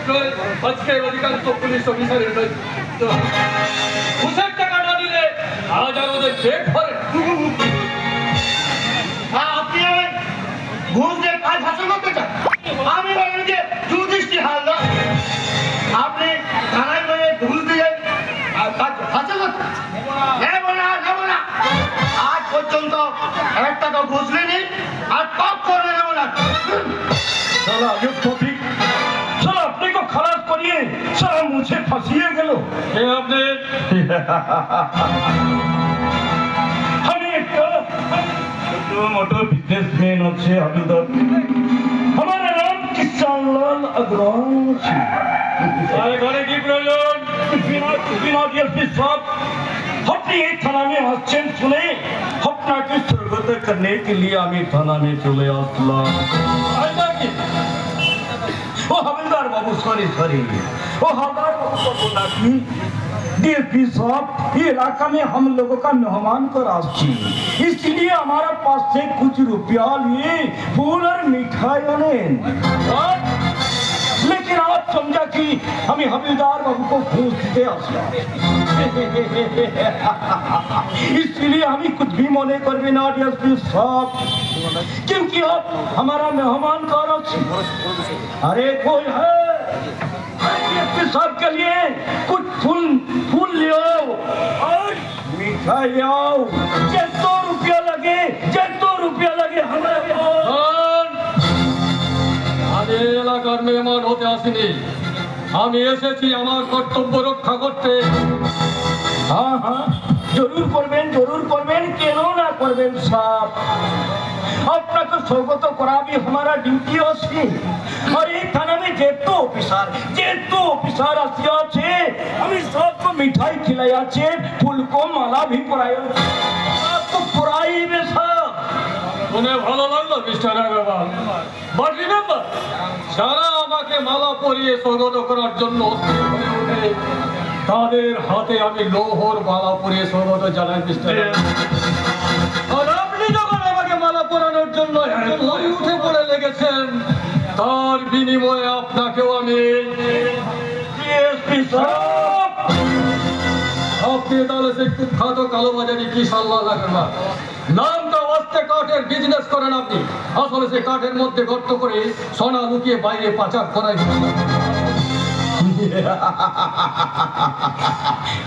নয়, আজকের অধিকাংশ পুলিশ অফিসারের ঘুষের টাকা না দিলে আজ আমাদের পেট ভরে। আপনি ঘুষ দিয়ে কাজ হাসিল করতে চান? আমি বলেন যে যুধিষ্ঠির হালদার, আপনি থানায় গিয়ে ঘুষ দিয়ে কাজ হাসিল করতে নেব না, নেব না। আজ পর্যন্ত 1 টাকা ঘুষ নিইনি, আর টপ করে নেব না। साला ये टॉपिक साला अपने को खराब करिए, साला मुझे फंसिए गेलो। কে আপনি? আমি একটা ছোটো মোটো বিজনেসম্যান আছে হাবিলদার। আমার নাম কিষানলাল अग्रवाल। আরে ঘরে কি প্রয়োজন? बिना DSP साहब, अपनी ये थाना में आश्चर्य सुने, अपना के स्वागत करने के लिए আমি থানা में चले আসলাম। ओ हवलदार बाबू, सॉरी ओ हवलदार बाबू को बोला कि डीएसपी साहब, ये इलाका में हम लोगों का मेहमान को राशि, इसलिए हमारे पास से कुछ रुपया लिए फूल और मिठाई आने। लेकिन आप समझा कि हमें हवलदार बाबू को घूस दे आसला, इसलिए हमें कुछ भी मने कर बिना डीएसपी साहब, क्योंकि आप हमारा मेहमान का रक्षी। अरे कोई है डीएसपी साहब के लिए कुछ फूल ले आओ और मिठाई ले आओ, जितना रुपया लगे हमारे আমি এলাকার মেহমান হতে আসিনি, আমি এসেছি আমার কর্তব্য রক্ষা করতে। हाँ हाँ जरूर करबेन क्यों ना करबेन साहब, আপনাকে স্বাগত করা भी हमारा ड्यूटी আছে। और এই থানা में যেত অফিসার আসি আছে, আমি सबको मिठाई खिलाई আছে, फूल को माला भी पराई আছে। आपको पराई में साहब শুনে ভালো লাগলো মিস্টার আগরওয়াল, বাট রিমেম্বার, যারা আমাকে মালা পরিয়ে স্বাগত করার জন্য তাদের হাতে আমি লোহর মালা পরিয়ে স্বাগত জানাই মিস্টার। আর আপনি যখন আমাকে মালা পরানোর জন্য এতই উঠে পড়ে লেগেছেন, তার বিনিময়ে আপনাকেও আমি ডিএসপি সাহেব, আপনি তাহলে সে কুখ্যাত কালোবাজারি কিষানলাল আগরওয়াল নামটা ওয়াস্তে কাঠের বিজনেস করেন আপনি, আসলে সে কাঠের মধ্যে গর্ত করে সোনা লুকিয়ে বাইরে পাচার করাই।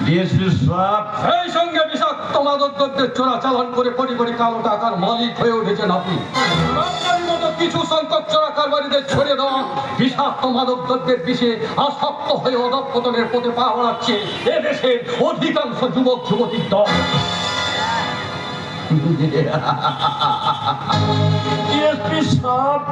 ডিএসপি সাহেব, সেই সঙ্গে বিষাক্ত মাদক দ্রব্যের চোরাচালান করে কোটি কোটি কালো টাকার মালিক হয়ে উঠেছেন আপনি। আপনার মতো কিছু সংখ্যক চোরা কারবারিদের ছড়ে দেওয়া বিষাক্ত মাদক দ্রব্যের বিষে আসক্ত হয়ে অধঃপতনের পথে পা বাড়াচ্ছে এ দেশের অধিকাংশ যুবক যুবতীর দল। ডিএসপি সাহেব,